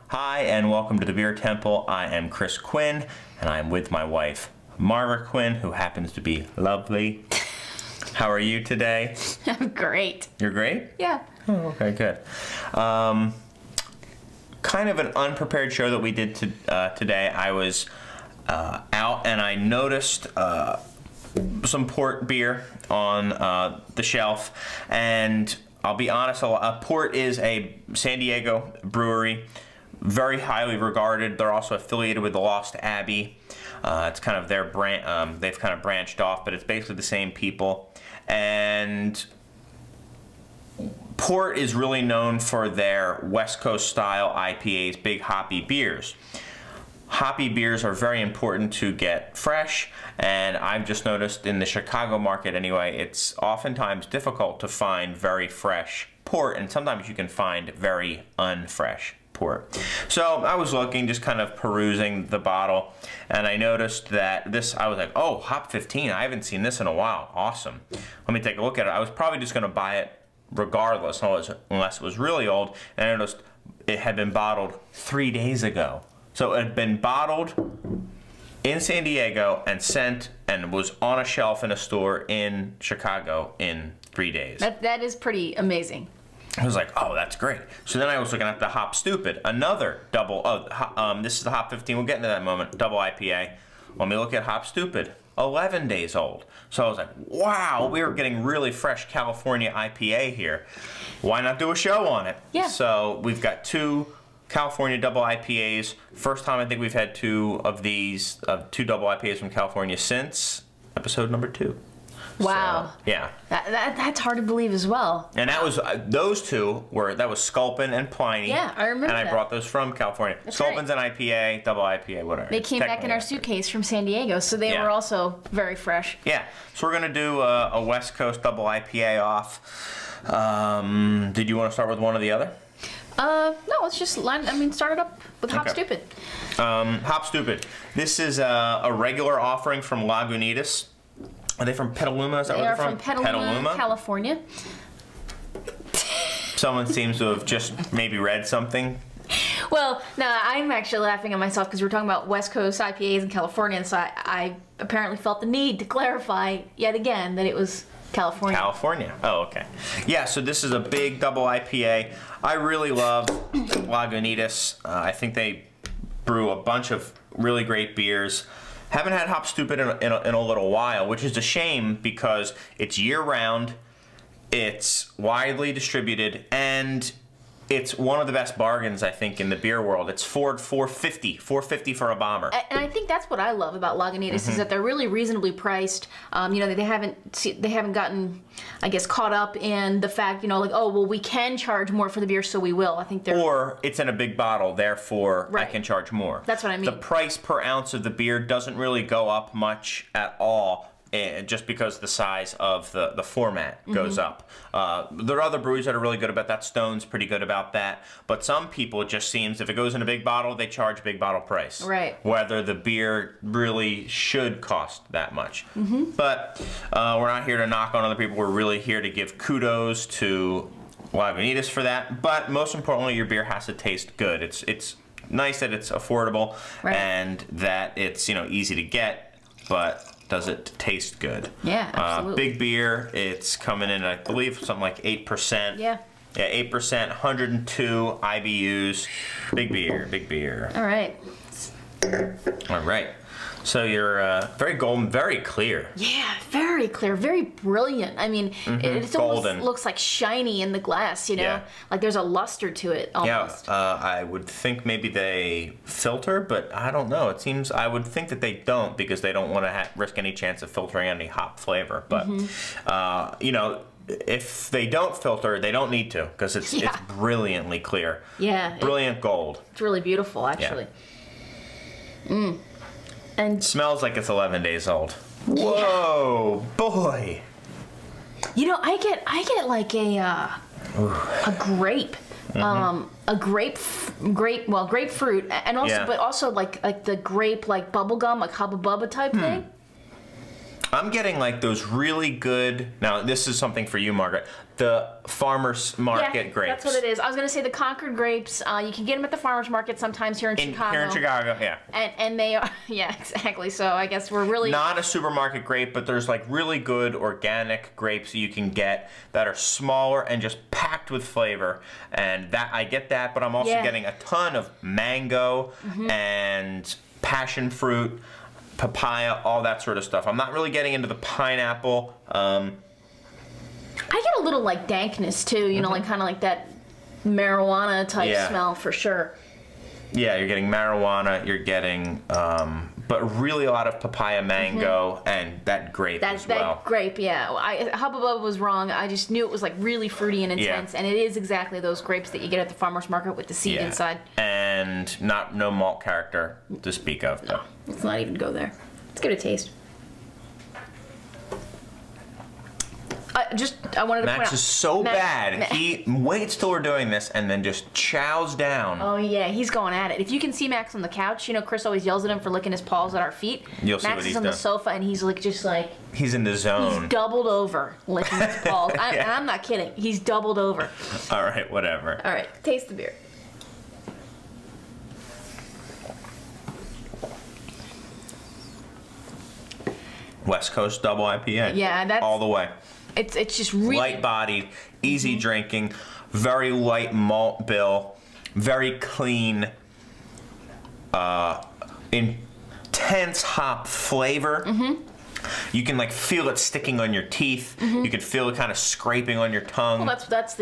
Hi, and welcome to the Beer Temple. I am Chris Quinn, and I'm with my wife, Margaret Quinn, who happens to be lovely. How are you today? I'm great. You're great? Yeah. Oh, okay, good. Kind of an unprepared show that we did today. I was out and I noticed some port beer on the shelf, and I'll be honest, port is a San Diego brewery, very highly regarded. They're also affiliated with the Lost Abbey. It's kind of their brand. They've kind of branched off, but it's basically the same people. And port is really known for their West Coast style IPAs, big hoppy beers. Hoppy beers are very important to get fresh, and I've just noticed in the Chicago market anyway, it's oftentimes difficult to find very fresh port, and sometimes you can find very unfresh port. So I was looking, just kind of perusing the bottle, and I noticed that this, I was like, oh, Hop 15, I haven't seen this in a while. Awesome. Let me take a look at it. I was probably just going to buy it regardless, unless it was really old, and I noticed it had been bottled 3 days ago. So it had been bottled in San Diego and sent and was on a shelf in a store in Chicago in 3 days. That is pretty amazing. I was like, oh, that's great. So then I was looking at the Hop Stupid, another double, this is the Hop 15, we'll get into that in a moment, double IPA. Let me look at Hop Stupid, 11 days old. So I was like, wow, we are getting really fresh California IPA here. Why not do a show on it? Yeah. So we've got two California Double IPAs. First time I think we've had two of these, two double IPAs from California since episode number 2. Wow. So, yeah. That's hard to believe as well. And that was, those two were, that was Sculpin and Pliny. Yeah, I remember And I that. brought those from California. That's Sculpin's right. an IPA, double IPA, whatever. They came back in our suitcase from San Diego, so they were also very fresh. Yeah. So we're going to do a West Coast double IPA off. Did you want to start with one or the other? No, let's just start it up with Hop Stupid. Hop Stupid. This is a regular offering from Lagunitas. Are they from Petaluma? Is that where they're from? They are from Petaluma, California. Someone seems to have just maybe read something. Well, no, I'm actually laughing at myself because we're talking about West Coast IPAs in California, and so I apparently felt the need to clarify yet again that it was California. California. Oh, okay. Yeah, so this is a big double IPA. I really love Lagunitas. I think they brew a bunch of really great beers. Haven't had Hop Stupid in a little while, which is a shame because it's year-round, it's widely distributed, and it's one of the best bargains, I think, in the beer world. It's $4.50 for a bomber. And I think that's what I love about Lagunitas is that they're really reasonably priced. You know, they haven't gotten, I guess, caught up in the fact, you know, like, oh, well, we can charge more for the beer, so we will. I think they're... Or it's in a big bottle, therefore I can charge more. That's what I mean. The price per ounce of the beer doesn't really go up much at all. Just because the size of the format goes up. There are other breweries that are really good about that. Stone's pretty good about that. But some people, it just seems, if it goes in a big bottle, they charge big bottle price. Right. Whether the beer really should cost that much. But we're not here to knock on other people. We're really here to give kudos to Lagunitas for that. But most importantly, your beer has to taste good. It's nice that it's affordable and that it's, you know, easy to get, but does it taste good? Yeah, absolutely. Big beer. It's coming in, I believe, something like 8%. Yeah. Yeah, 8%, 102 IBUs. Big beer, big beer. All right. All right. So you're very golden, very clear. Yeah, very clear, very brilliant. I mean, it almost looks like shiny in the glass, you know? Yeah. Like there's a luster to it almost. Yeah, I would think maybe they filter, but I don't know. It seems, I would think that they don't because they don't want to risk any chance of filtering any hop flavor. But, you know, if they don't filter, they don't need to because it's brilliantly clear. Yeah. Brilliant gold. It's really beautiful, actually. Yeah. And smells like it's 11 days old. Whoa, boy. You know, I get like a grape. Grapefruit, and also, but also like the grape, like bubblegum, like Hubba Bubba type thing. I'm getting like those really good, now this is something for you, Margaret, the farmer's market grapes. That's what it is. I was going to say the Concord grapes. You can get them at the farmer's market sometimes here in Chicago. Here in Chicago, yeah. And they are, yeah, exactly. So I guess we're really... Not a supermarket grape, but there's like really good organic grapes you can get that are smaller and just packed with flavor. And that I get that, but I'm also getting a ton of mango and passion fruit, papaya, all that sort of stuff. I'm not really getting into the pineapple. I get a little like dankness too, you know, like kind of like that marijuana type smell for sure. Yeah, you're getting marijuana, you're getting, but really a lot of papaya, mango, and that grape as well. That grape, yeah. Hubba Bubba was wrong. I just knew it was like really fruity and intense, and it is exactly those grapes that you get at the farmer's market with the seed inside. And no malt character to speak of. No, let's not even go there. Let's give it a taste. I wanted to point out. Max is so bad. He waits till we're doing this and then just chows down. Oh yeah, he's going at it. If you can see Max on the couch, you know Chris always yells at him for licking his paws at our feet. You'll see Max what he's is on the sofa and he's like just like he's in the zone. He's doubled over licking his paws. And I'm not kidding. He's doubled over. All right, whatever. All right, taste the beer. West Coast Double IPA. Yeah, that's all the way. It's just really light-bodied, easy drinking, very light malt bill, very clean, intense hop flavor. You can like feel it sticking on your teeth. You can feel it kind of scraping on your tongue. Well, that's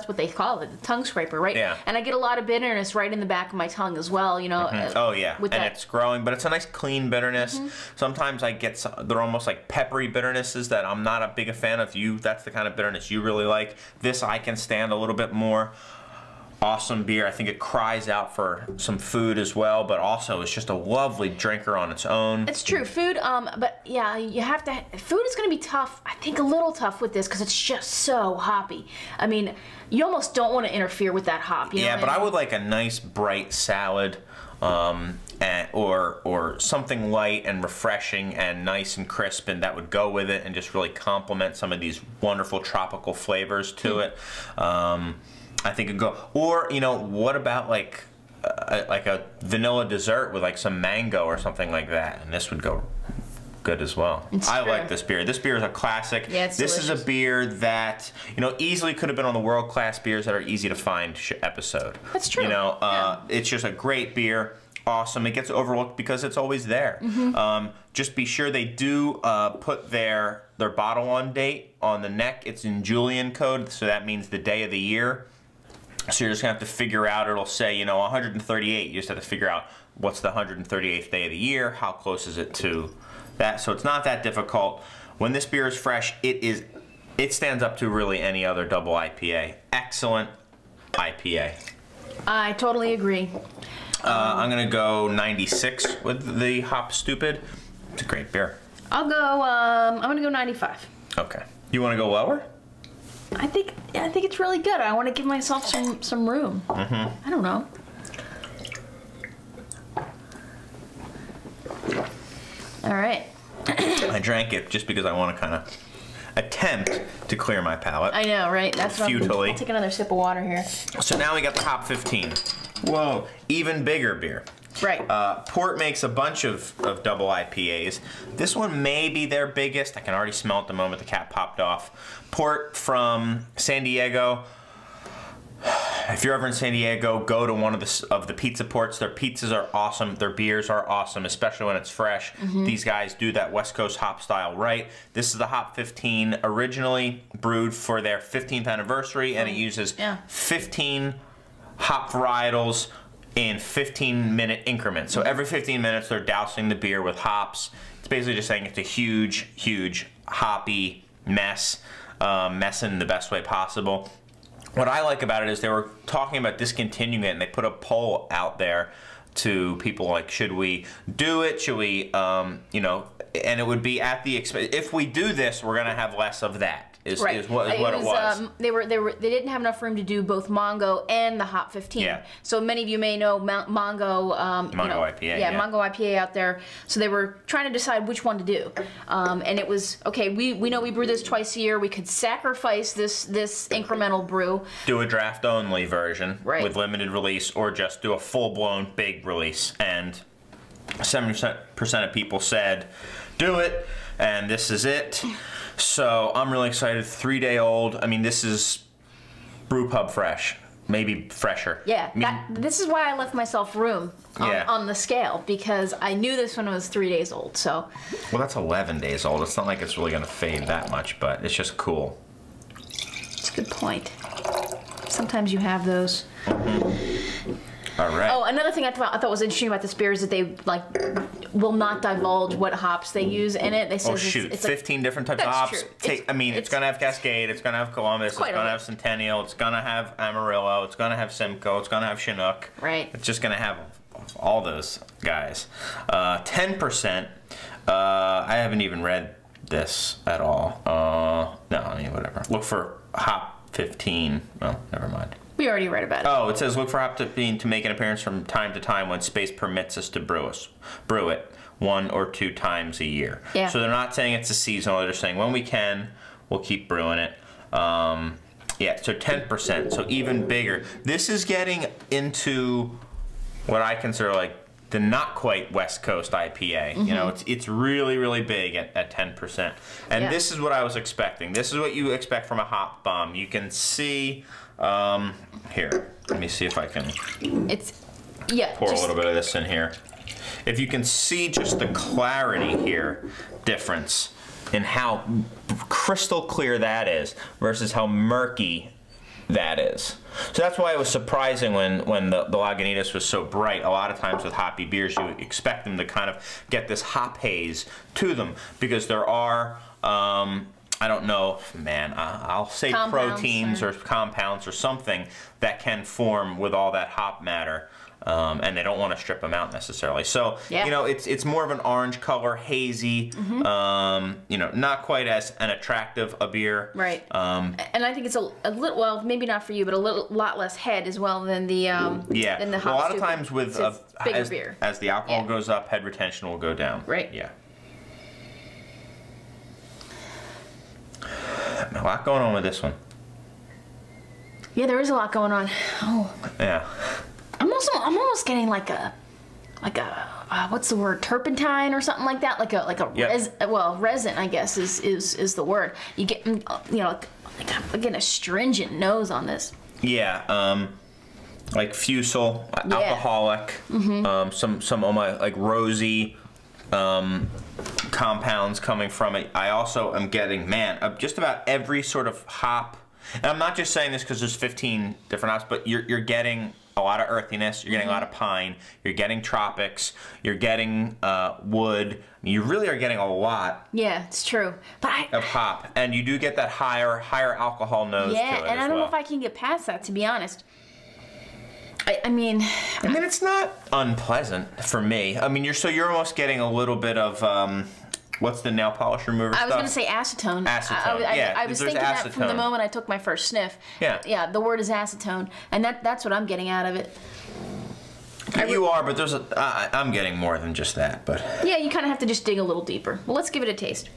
what they call it, the tongue scraper, right? Yeah. And I get a lot of bitterness right in the back of my tongue as well, you know. Oh yeah, and it's growing, but it's a nice clean bitterness. Sometimes I get they're almost like peppery bitternesses that I'm not a big fan of. That's the kind of bitterness you really like. This I can stand a little bit more. Awesome beer. I think it cries out for some food as well, but also it's just a lovely drinker on its own. It's true, food. But yeah, you have to. Food is going to be tough. I think a little tough with this because it's just so hoppy. I mean, you almost don't want to interfere with that hop. You know but I would like a nice bright salad, or something light and refreshing and nice and crisp, and that would go with it and just really complement some of these wonderful tropical flavors to it. I think it'd go. Or, you know, what about like a vanilla dessert with like some mango or something like that? And this would go good as well. I like this beer. This beer is a classic. Yeah, it's this delicious. is a beer that, you know, easily could have been on the world class beers that are easy to find episode. That's true. You know, it's just a great beer. Awesome. It gets overlooked because it's always there. Just be sure they do put their bottle on date on the neck. It's in Julian code, so that means the day of the year. So you're just going to have to figure out, it'll say, you know, 138. You just have to figure out what's the 138th day of the year, how close is it to that. So it's not that difficult. When this beer is fresh, it stands up to really any other double IPA. Excellent IPA. I totally agree. I'm going to go 96 with the Hop Stupid. It's a great beer. I'll go, I'm going to go 95. Okay. You want to go lower? I think it's really good. I want to give myself some room. I don't know. All right. I drank it just because I want to kind of attempt to clear my palate. I know, right? That's futilely. I'll take another sip of water here. So now we got the Hop 15. Whoa, even bigger beer. Right. Port makes a bunch of double IPAs. This one may be their biggest. I can already smell it the moment the cap popped off. Port from San Diego. If you're ever in San Diego, go to one of the pizza ports. Their pizzas are awesome. Their beers are awesome, especially when it's fresh. These guys do that West Coast hop style right. This is the Hop 15, originally brewed for their 15th anniversary, and it uses 15 hop varietals in 15-minute increments. So every 15 minutes, they're dousing the beer with hops. It's basically just saying it's a huge, huge hoppy mess, messing in the best way possible. What I like about it is they were talking about discontinuing it, and they put a poll out there to people like, should we do it? Should we, you know, and it would be at the expense. If we do this, we're going to have less of that. is Right. what it was. They didn't have enough room to do both Mongo and the Hop 15. Yeah. So many of you may know Mongo. IPA. Yeah. Mongo IPA out there. So they were trying to decide which one to do, and it was okay. We know we brew this twice a year. We could sacrifice this incremental brew. Do a draft only version Right. with limited release, or just do a full blown big release. And 70% of people said, do it, and this is it. So I'm really excited. 3-day-old. I mean, this is brew pub fresh, maybe fresher. Yeah, I mean, this is why I left myself room on the scale, because I knew this one was 3 days old. So, well, that's 11 days old. It's not like it's really going to fade that much, but it's just cool. it's a good point. Sometimes you have those. All right. Oh, another thing I thought was interesting about this beer is that they will not divulge what hops they use in it. They say it's 15 different types of That's hops. true. It's going to have Cascade, it's going to have Columbus, it's quite going a to have Centennial, it's going to have Amarillo, it's going to have Simcoe, it's going to have Chinook. Right. It's just going to have all those guys. 10%. I haven't even read this at all. No, I mean, whatever. Look for Hop 15. Well, never mind. We already read about it. Oh, it says look for Hop 15 to make an appearance from time to time when space permits us to brew it 1 or 2 times a year. Yeah. So they're not saying it's a seasonal. They're saying when we can, we'll keep brewing it. Yeah, so 10%, so even bigger. This is getting into what I consider like the not quite West Coast IPA. You know, it's really, really big at 10%. And this is what I was expecting. This is what you expect from a hop bomb. You can see, here, let me see if I can pour a little bit of this in here. If you can see just the clarity here, difference in how crystal clear that is versus how murky that is. So that's why it was surprising when the Lagunitas was so bright. A lot of times with hoppy beers, you expect them to kind of get this hop haze to them because there are, I don't know, man, I'll say proteins or compounds or something that can form with all that hop matter. And they don't want to strip them out necessarily. So, you know, it's more of an orange color, hazy, you know, not quite as an attractive a beer. Right. And I think it's a little, well, maybe not for you, but lot less head as well than the than the hop. A lot of times with bigger beer. As the alcohol goes up, head retention will go down. Right. Yeah. A lot going on with this one. Yeah, there is a lot going on. Oh. Yeah. I'm almost getting like a what's the word, turpentine or something like that, like a resin, I guess is the word. You get, you know, like I'm getting a stringent nose on this. Yeah, like fusel, alcoholic, some like rosy compounds coming from it. I also am getting, just about every sort of hop. And I'm not just saying this because there's 15 different hops, but you're getting a lot of earthiness, you're getting a lot of pine, you're getting tropics, you're getting wood. You really are getting a lot. Yeah, it's true. But of hop, and you do get that higher alcohol nose to it. Yeah, and I don't know if I can get past that, to be honest. I mean, it's not unpleasant for me. I mean, you're almost getting a little bit of what's the nail polish remover stuff? I was going to say acetone. Acetone, I was thinking that from the moment I took my first sniff. Yeah. Yeah, the word is acetone, and that's what I'm getting out of it. You are, but there's I'm getting more than just that, but. Yeah, you kind of have to just dig a little deeper. Well, let's give it a taste.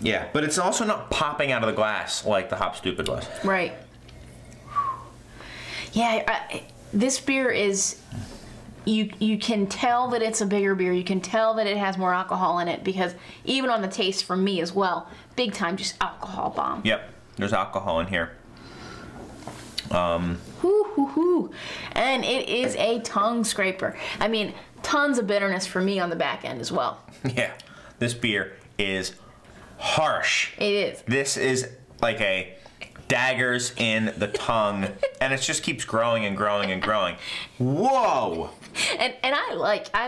Yeah, but it's also not popping out of the glass like the Hop Stupid was. Right. Yeah, this beer is. You can tell that it's a bigger beer. You can tell that it has more alcohol in it because even on the taste for me as well, big time just alcohol bomb. Yep, there's alcohol in here. And it is a tongue scraper. I mean, tons of bitterness for me on the back end as well. Yeah, this beer is harsh. It is. This is like a daggers in the tongue, and it just keeps growing and growing and growing. Whoa! And I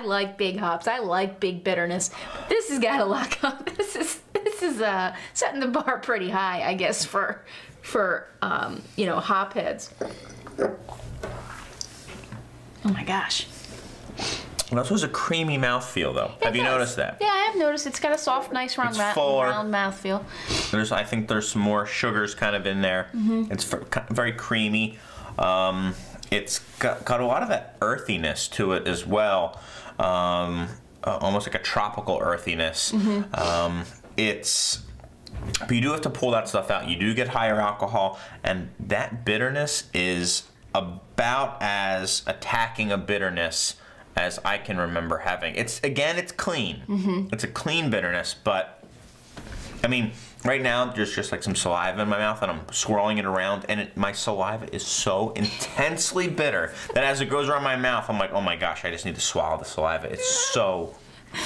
like big hops. I like big bitterness. This has got a lot of this is setting the bar pretty high, I guess, for you know, hop heads. Oh my gosh. It also has a creamy mouthfeel, though. Have you noticed that? Yeah, I have noticed. It's got a soft, nice, round mouthfeel. I think there's some more sugars kind of in there. It's very creamy. It's got a lot of that earthiness to it as well. Almost like a tropical earthiness. But you do have to pull that stuff out. You do get higher alcohol, and that bitterness is about as attacking a bitterness as I can remember having. It's clean. It's a clean bitterness, but I mean, right now there's just like some saliva in my mouth, and I'm swirling it around, and my saliva is so intensely bitter that as it goes around my mouth, I'm like, oh my gosh, I just need to swallow the saliva. It's so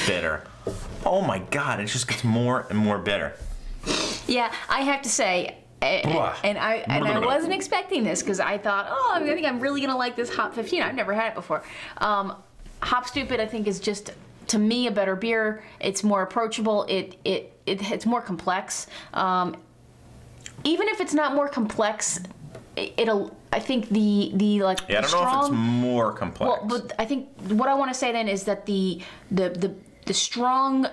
bitter. Oh my God, it just gets more and more bitter. Yeah, I have to say, and I wasn't expecting this because I thought, oh, I think I'm really gonna like this Hop 15. I've never had it before. Hop Stupid, I think, is just, to me, a better beer. It's more approachable. It's more complex. Even if it's not more complex, I think the like. Yeah, I don't know if it's more complex. Well, but I think what I want to say then is that the strong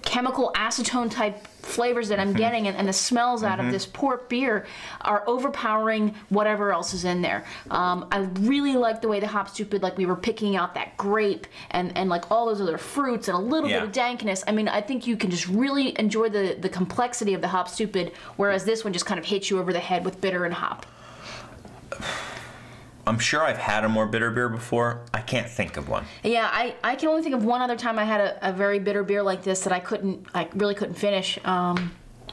chemical acetone type flavors that I'm getting and the smells out of this port beer are overpowering whatever else is in there. I really like the way the Hop Stupid, like we were picking out that grape and like all those other fruits and a little bit of dankness. I mean, I think you can just really enjoy the complexity of the Hop Stupid, whereas this one just kind of hits you over the head with bitter and hop. I'm sure I've had a more bitter beer before. I can't think of one. Yeah, I can only think of one other time I had a very bitter beer like this that I really couldn't finish. But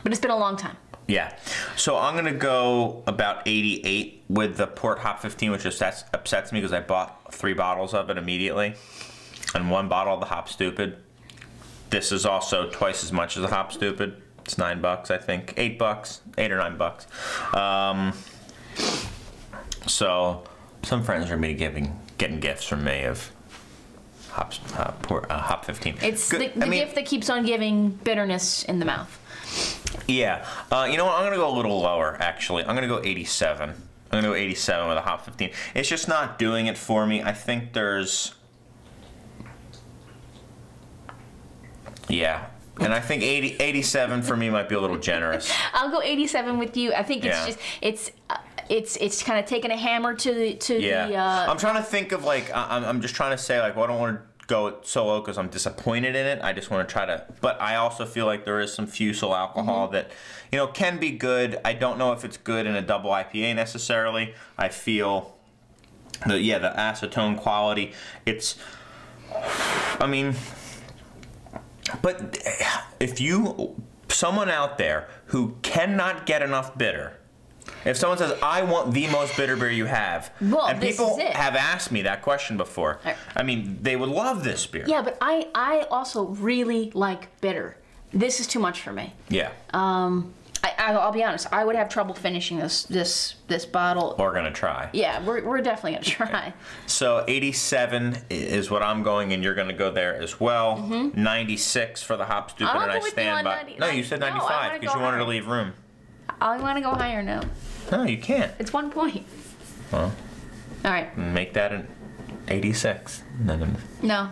it's been a long time. Yeah. So I'm going to go about 88 with the Port Hop 15, which upsets me because I bought 3 bottles of it immediately. And 1 bottle of the Hop Stupid. This is also twice as much as the Hop Stupid. It's $9, I think. $8, $8 or $9. So some friends are going to be getting gifts from me of Hop 15. It's the gift that keeps on giving bitterness in the mouth. Yeah. You know what? I'm going to go a little lower, actually. I'm going to go 87. I'm going to go 87 with a Hop 15. It's just not doing it for me. I think there's... Yeah. And I think 87 for me might be a little generous. I'll go 87 with you. I think it's just... It's kind of taking a hammer to the I'm trying to think of like I'm just trying to say like, well, I don't want to go so low because I'm disappointed in it. I just want to try to, but I also feel like there is some fusel alcohol that, you know, can be good. I don't know if it's good in a double IPA necessarily. I feel the acetone quality. It's, I mean, but if someone out there who cannot get enough bitter. If someone says, I want the most bitter beer you have, and people have asked me that question before, I mean, they would love this beer. Yeah, but I also really like bitter. This is too much for me. Yeah. I'll be honest, I would have trouble finishing this bottle. We're going to try. Yeah, we're definitely going to try. Okay. So 87 is what I'm going, and you're going to go there as well. 96 for the Hop Stupid, and I stand by. No, you said 95 because you wanted to leave room. I want to go higher now. No, you can't. It's 1 point. Well. All right. Make that an 86. No.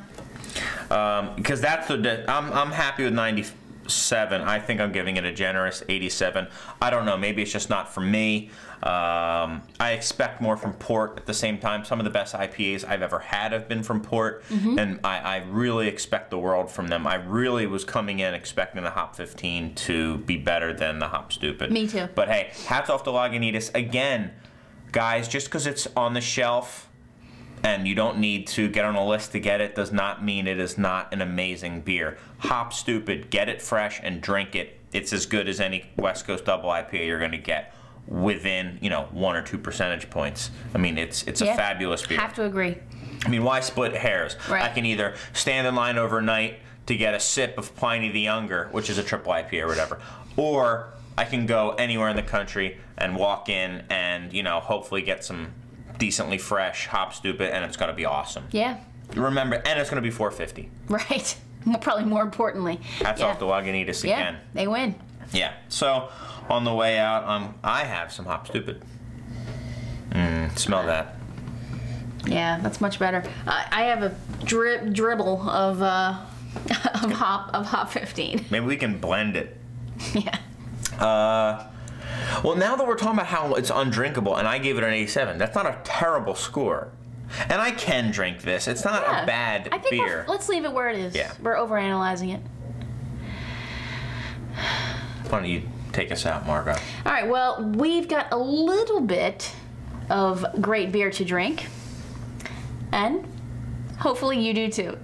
Because that's I'm happy with 97. I think I'm giving it a generous 87. I don't know. Maybe it's just not for me. I expect more from port at the same time. Some of the best IPAs I've ever had have been from port, and I really expect the world from them. I really was coming in expecting the Hop 15 to be better than the Hop Stupid. Me too. But hey, hats off to Lagunitas. Again, guys, just because it's on the shelf and you don't need to get on a list to get it does not mean it is not an amazing beer. Hop Stupid, get it fresh and drink it. It's as good as any West Coast Double IPA you're going to get. Within 1 or 2 percentage points. I mean, it's a fabulous beer. Have to agree. I mean, why split hairs? Right. I can either stand in line overnight to get a sip of Pliny the Younger, which is a triple IPA or whatever, or I can go anywhere in the country and walk in and hopefully get some decently fresh Hop Stupid, and it's going to be awesome. Yeah. Remember, and it's going to be $4.50. Right. Probably more importantly. Hats off to Lagunitas again. Yeah, they win. Yeah. So on the way out, I have some Hop Stupid. Smell that. Yeah, that's much better. I have a dribble of hop 15. Maybe we can blend it. Yeah. Well, now that we're talking about how it's undrinkable, and I gave it an 87, that's not a terrible score. And I can drink this. It's not a bad I think beer. let's leave it where it is. Yeah. We're overanalyzing it. Why don't you take us out, Margo? All right, well, we've got a little bit of great beer to drink, and hopefully you do too.